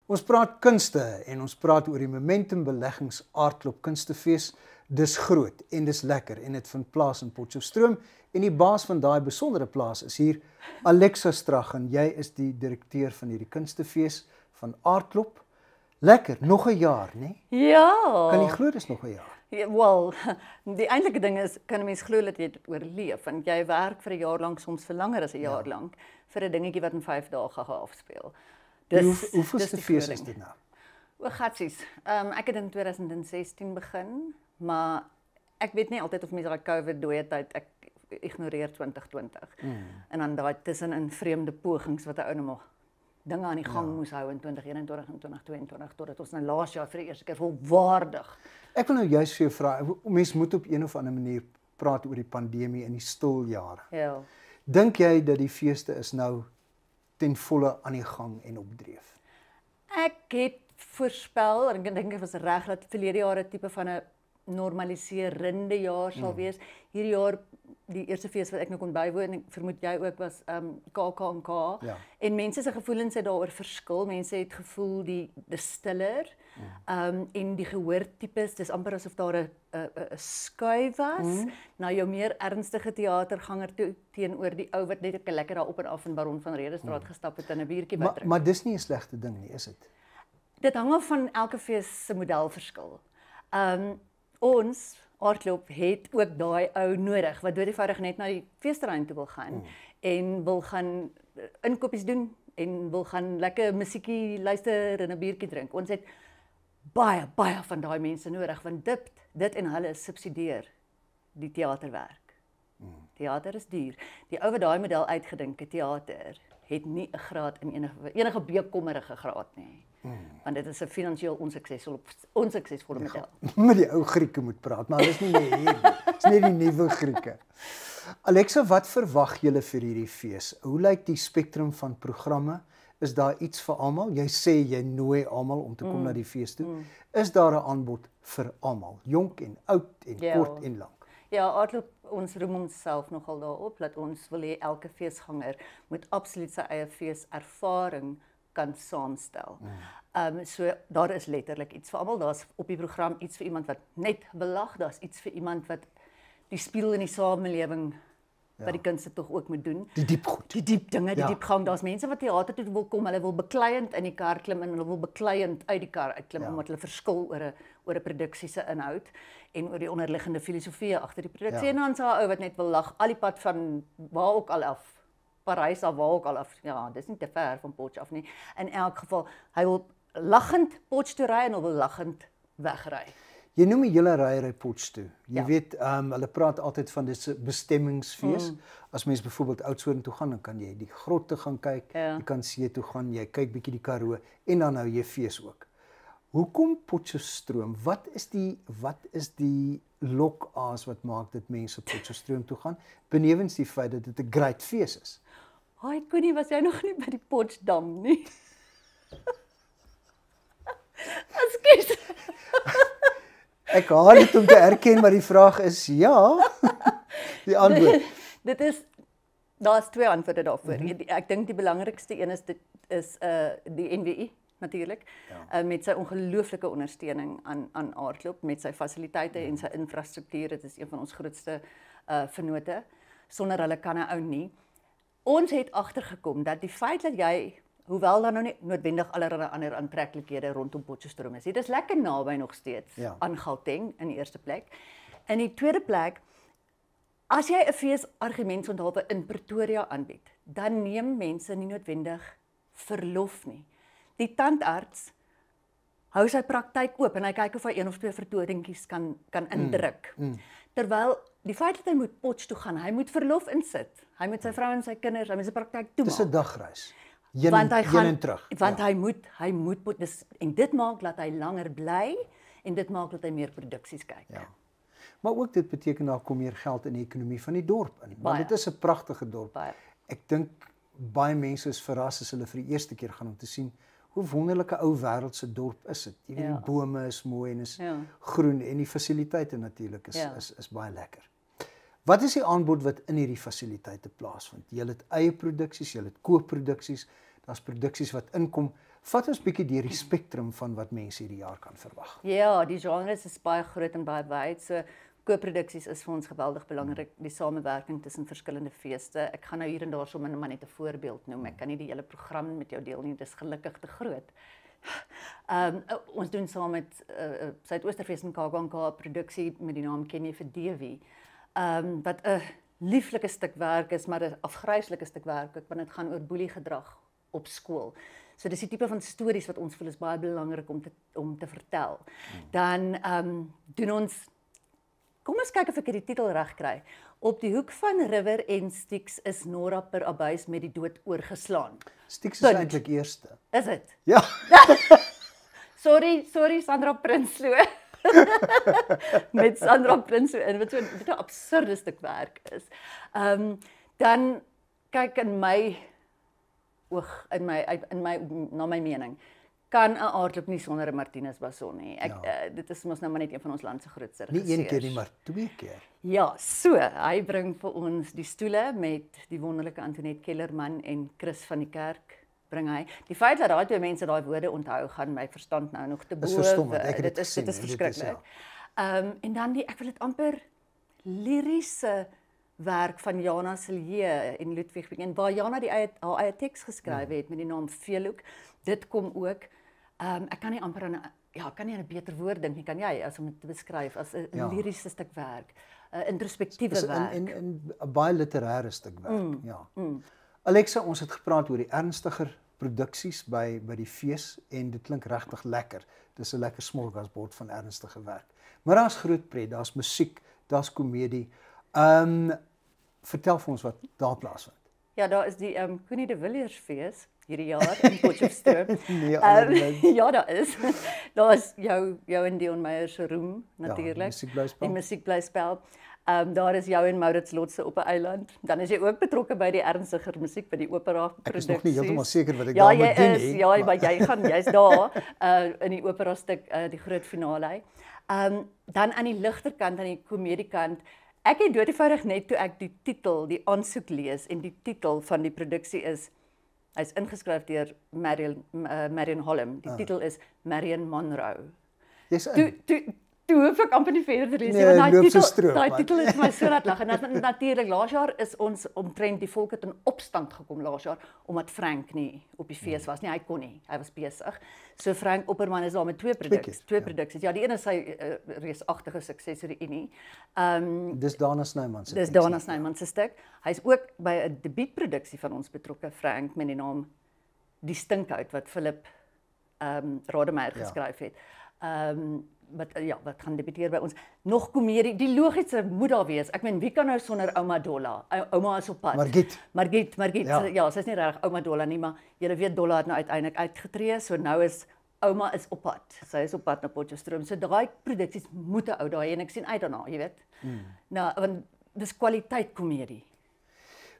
Ons praat kunste en ons praat oor die Momentum Beleggings Aardklop Kunstefees. Dis groot en dis lekker en dit vind plaas in Potchefstroom en die baas van daai besondere plaas is hier, Alexa Strag, en jy is die direkteur van hierdie kunstefees van Aardklop. Lekker, nog 'n jaar, né? Ja. Kan jy glo dis nog 'n jaar? Ja, wel, die eintlike ding is, kan 'n mens glo dat jy dit oorleef, want jy werk vir 'n jaar lank, soms vir langer as 'n jaar lank, vir 'n dingetjie wat in 5 dae gaan afspeel. Hoeveelste fees is dit nou? O, gatsies. Ek het in 2016 begin, maar ek weet nie altyd of mense daai COVID dooie tyd, ek ignoreer 2020. En dan daai tussenin vreemde pogings wat 'n ou nou nog dinge aan die gang moes hou in 2021 en 2022 totdat ons nou laas jaar vir die eerste keer volwaardig. Ek wil nou juist vir jou vra, mense moet op een of ander manier praat oor die pandemie in die stil jare. Ja. Dink jy dat die feeste is nou ten volle aan die gang en op dreef? Ek het voorspel, en ek dink dit was reg, dat verlede jaar 'n tipe van 'n normaliserende jaar sal wees. Hierdie jaar, die eerste fees wat ek nou kon bywoon, en vermoed jy ook, was KAKNK. Ja. En mense se gevoelens het daaroor verskil. Mense het gevoel dis stiller. En die gehoortipes, dis amper asof daar 'n skuif was na jou meer ernstige teaterganger toe teenoor die ou wat net lekker daar op en af in Baron van Redestraat gestap het en 'n biertjie wat drink. Maar dis nie 'n slegte ding nie, is dit? Dit hang af van elke fees se modelverskil. Ons Aardklop het ook daai ou nodig wat doodeenvoudig net na die feesterrein toe wil gaan en wil gaan inkopies doen en wil gaan lekker musiekie luister en 'n biertjie drink. Ons het baie van daai mense nodig, want dit en hulle subsidieer die teaterwerk. Teater is duur. Die ou wat daai model uitgedink het, teater, het nie 'n graad in enige bekommerige graad nie. Want dit is 'n finansiëel onsuksesvolle model. Met die ou Grieke moet praat, maar dis nie meer hier nie. Dis nie die nuwe Grieke. Alexa, wat verwag julle vir hierdie fees? Hoe lyk die spektrum van programme? Is daar iets vir almal? Jy sê jy nooi almal om te kom na die fees toe. Is daar 'n aanbod vir almal? Jonk en oud en kort en lank? Ja, Aardklop, ons roem onsself nogal daarop dat ons wil hê elke feesganger moet absoluut sy eie feeservaring kan saamstel. So daar is letterlik iets vir almal. Daar's op die program iets vir iemand wat net belag, daar's iets vir iemand wat die speel in die samelewing wat die kunste tog ook moet doen. Die diep goed. Die diep dinge, die diepgang. Daar's mense wat teater toe wil kom, hulle wil bekleiend in die kar klim en hulle wil bekleiend uit die kar uitklim omdat hulle verskil oor 'n produksie se inhoud en oor die onderliggende filosofie agter die produksie. En dan is daar 'n ou wat net wil lag al die pad van waar ook al af. Parys af, waar ook al af. Ja, dis nie te ver van Potch af nie. In elk geval, hy wil lachend Potch toe ry en hy wil lachend wegry. Jy noem die hele ry Potch toe. Jy weet, hulle praat altyd van dis 'n bestemmingsfees. As mens byvoorbeeld Oudtshoorn toe gaan, dan kan jy die grotte gaan kyk, jy kan see toe gaan, jy kyk bietjie die Karoo en dan hou jy fees ook. Hoekom Potchefstroom? Wat is die lokaas wat maak dat mense Potchefstroom toe gaan? Benewens die feit dat dit 'n great fees is. Haai Connie, was jy nog nie by die Potchdam nie? Ekskuus. Ek haal dit om te erken, maar die vraag is ja. Die antwoord. Daar's twee antwoorde daarvoor. Ek dink die belangrikste een is die NWI natuurlik, met sy ongelooflike ondersteuning aan Aardklop, met sy fasiliteite en sy infrastruktuur. Dit is een van ons grootste vennote. Sonder hulle kan 'n ou nie. Ons het agtergekom dat die feit dat jy, hoewel daar nou nie noodwendig allerlei ander aantreklikhede rondom Potchefstroom is, dit is lekker naby nog steeds aan Gauteng in die eerste plek. In die tweede plek, as jy 'n feesargumentsonthaalwe in Pretoria aanbied, dan neem mense nie noodwendig verlof nie. Die tandarts hou sy praktyk oop en hy kyk of hy 1 of 2 vertoningkies kan indruk. Terwyl die feit dat hy moet Potch toe gaan, hy moet verlof insit. Hy moet sy vrou en sy kinders, hy moet sy praktyk toemaak. Dis 'n dagreis. Heen en terug. Want hy moet en dit maak dat hy langer bly en dit maak dat hy meer produksies kyk. Ja. Maar ook dit beteken daar kom meer geld in die ekonomie van die dorp in. Want dit is 'n pragtige dorp. Ek dink baie mense is verras as hulle vir die eerste keer gaan om te sien hoe wonderlike ou wêreldse dorp is dit. Jy weet die bome is mooi en is groen en die fasiliteite natuurlik is baie lekker. Wat is die aanbod wat in hierdie fasiliteite plaasvind? Jy het eie produksies, jy het koopproduksies, daar's produksies wat inkom Vat ons bietjie deur die spektrum van wat mense hierdie jaar kan verwag. Ja, die genres is baie groot en baie wyd. So koopproduksies is vir ons geweldig belangrik, die samewerking tussen verskillende feeste. Ek gaan nou hier en daar sommer maar net 'n voorbeeld noem. Ek kan nie die hele program met jou deel nie, dit is gelukkig te groot. Ons doen saam met Suidoosterfees en KAKNK produksie met die naam Ken jy vir Dewie, wat 'n lieflike stuk werk is, maar 'n afgryslike stuk werk, want dit gaan oor boeliegedrag op skool. So dis die tipe van stories wat ons voel is baie belangrik om te vertel. Dan doen ons, kom ons kyk of ek die titel reg kry. Op die hoek van River en Styx is Nora per abuis met die dood oorgeslaan. Styx is eintlik eerste. Is dit? Ja. Sorry Sandra Prinsloo. Met Sandra Prinsloo in wat so 'n absurde stuk werk is. Dan kyk in my oog, na my mening, kan 'n aardklop nie sonder 'n Martinus Bason nie. Dit is mos nou maar net een van ons land se grootste regisseurs. Nie een keer nie, maar 2 keer. Ja, so, hy bring vir ons die stoele met die wonderlike Antoinette Kellerman en Chris van die Kerk bring hy. Die feit dat daai twee mense daai woorde onthou gaan my verstand nou nog te bowe. Dis verstommend. Ek het dit gesien. Dit is verskriklik. En dan ek wil dit amper liriese werk van Jana Silje en Ludwig Begin, waar Jana haar eie teks geskryf het met die naam Veeloek. Dit kom ook. Ek kan nie amper aan kan nie aan 'n beter woord dink nie, kan jy, as om dit te beskryf as 'n liriese stuk werk, 'n introspektiewe werk. En 'n baie literêre stuk werk, Alexa, ons het gepraat oor die ernstiger produksies by die fees en dit klink regtig lekker. Dis 'n lekker smorgasbord van ernstige werk. Maar daar's groot pret, daar's musiek, daar's komedie. Vertel vir ons wat daar plaasvind. Ja, daar is die Connie de Villiers fees hierdie jaar in Potchefstroom. Ja, daar is. Daar is jou en Dion Meyer se roem natuurlik. Die musiekblyspel. Daar is jou en Maurits Lotse op 'n eiland. Dan is jy ook betrokke by die ernstiger musiek by die opera produksies. Ek is nog nie heeltemal seker wat ek daar moet doen nie. Ja, maar jy's daar in die opera stuk die groot finale. Dan aan die ligter kant, aan die komediekant, ek het doodeenvoudig net toe ek die titel, die aansoek lees en die titel van die produksie hy's ingeskryf deur Marion Holm. Die titel is Marion Monroe. Toe hoef ek amper nie verder te lees, want daai titel het my so laat lag. En natuurlik, laas jaar is ons omtrent die volk het in opstand gekom laas jaar, omdat Frank nie op die fees was nie, hy kon nie, hy was besig. So Frank Opperman is daar met twee produksies. Ja, die een is sy reusagtige suksesreunie. Dis Dana Snyman se. Dis Dana Snyman se stuk. Hy's ook by 'n debuutproduksie van ons betrokke, Frank, met die naam Die Stinkhout wat Philip Rademeier geskryf het. Wat gaan debuteer by ons. Nog komedie, die logiese moet daar wees. Ek meen, wie kan nou sonder Ouma Dolla? Ouma is op pad. Margriet. Ja, sy is nie regtig Ouma Dolla nie, maar julle weet Dolla het nou uiteindelik uitgetree, so nou is Ouma is op pad. Sy is op pad na Potchefstroom. So daai produksies moet 'n ou daai en ek sien uit daarna, jy weet. Nou, want dis kwaliteit komedie.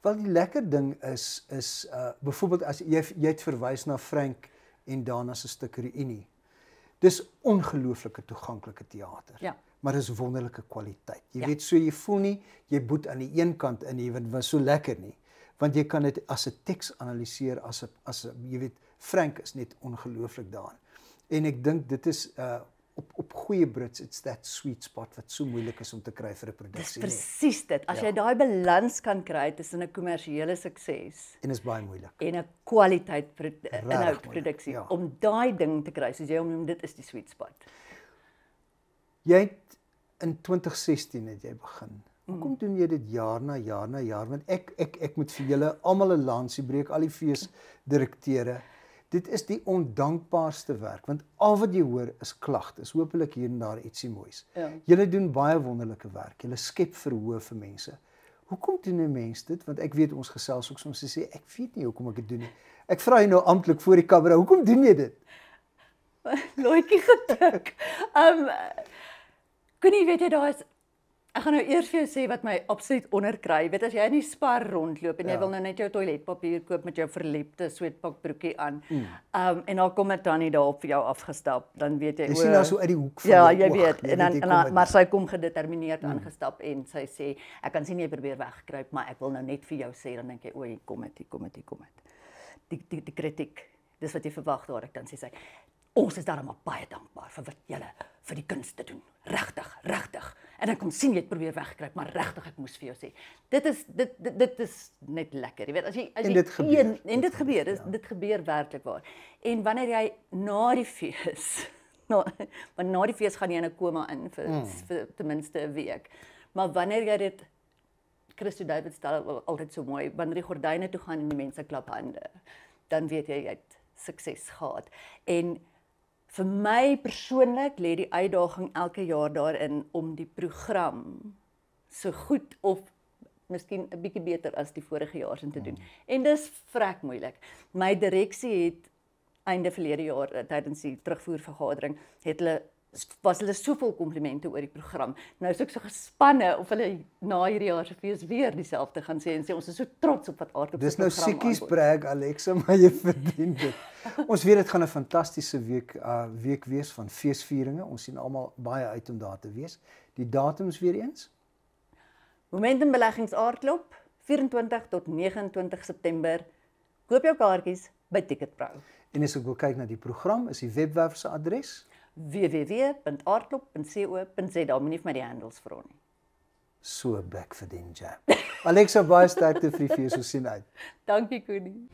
Wel, die lekker ding is byvoorbeeld as jy het verwys na Frank en Dana se stuk Reunie. Dis ongelooflike toeganklike teater. Ja. Maar dis wonderlike kwaliteit. Jy weet, so jy voel nie jy boet aan die een kant in nie, want dit was so lekker nie. Want jy kan dit as 'n teks analiseer as 'n jy weet, Frank is net ongelooflik daarin. En ek dink dit is op goeie Brits, it's that sweet spot wat so moeilik is om te kry vir 'n produksie. Dis presies dit. As jy daai balans kan kry tussen 'n kommersiële sukses en is baie moeilik. En 'n kwaliteit inhoudproduksie om daai ding te kry, soos jy hom noem, dit is die sweet spot. Jy het in 2016 het jy begin. Hoekom doen jy dit jaar na jaar? Want ek moet vir julle almal 'n lansie breek, al die feesdirekteure. Dit is die ondankbaarste werk, want al wat jy hoor is klagtes. Hoopelik hier en daar ietsie moois. Ja. Julle doen baie wonderlike werk. Julle skep verhoë vir mense. Hoekom doen 'n mens dit? Want ek weet ons gesels ook soms sê ek weet nie hoekom ek dit doen nie. Ek vra jou nou amptelik voor die kamera, hoekom doen jy dit? Looitjie getik. Kon jy weet jy daar is ek gaan nou eers vir jou sê wat my absoluut onderkry. Weet as jy in die Spar rondloop en jy wil nou net jou toiletpapier koop met jou verlepte sweetpakbroekie aan. En dan kom dit dan nie daarop vir jou afgestap, dan weet jy sien nou so uit die hoek van ja, jy weet. En maar sy kom gedetermineerd aangestap en sy sê ek kan sien jy probeer wegkruip, maar ek wil nou net vir jou sê, dan dink jy o, kom dit. Die kritiek. dis wat jy verwag daar, ek dan sê sy, ons is daarom baie dankbaar vir wat julle vir die kunste doen. Regtig. En dan kom sien jy het probeer wegkruip, maar regtig ek moes vir jou sê. Dit is net lekker. Jy weet, as jy dit gebeur, dit gebeur werklik waar. En wanneer jy na die fees, want na die fees gaan jy in 'n koma in vir ten minste 'n week. Maar wanneer jy dit Christo David stel altyd so mooi, wanneer die gordyne toe gaan en die mense klap hande, dan weet jy het sukses gehad. En vir my persoonlik lê die uitdaging elke jaar daarin om die program so goed of miskien 'n bietjie beter as die vorige jaar te doen. En dis vrek moeilik. My direksie het einde verlede jaar tydens die terugvoervergadering was hulle soveel komplimente oor die program. Nou is ek so gespanne of hulle na hierdie jaar se fees weer dieselfde gaan sê en sê ons is so trots op wat Aardklop se program aanbod. Dis nou siekies brag Alexa, maar jy verdien dit. Ons weet dit gaan 'n fantastiese week wees van feesvieringe. Ons sien almal baie uit om daar te wees. Die datums weer eens? Momentum Beleggings Aardklop 24 tot 29 September. Koop jou kaartjies by Ticketpro. En as ek wil kyk na die program, is die webwerf se adres www.aardklop.co.za. Moenie vir my die handles vra nie. So back vir den jam. Alexa, baie sterkte vir die fees, ons sien uit. Dankie Koenie.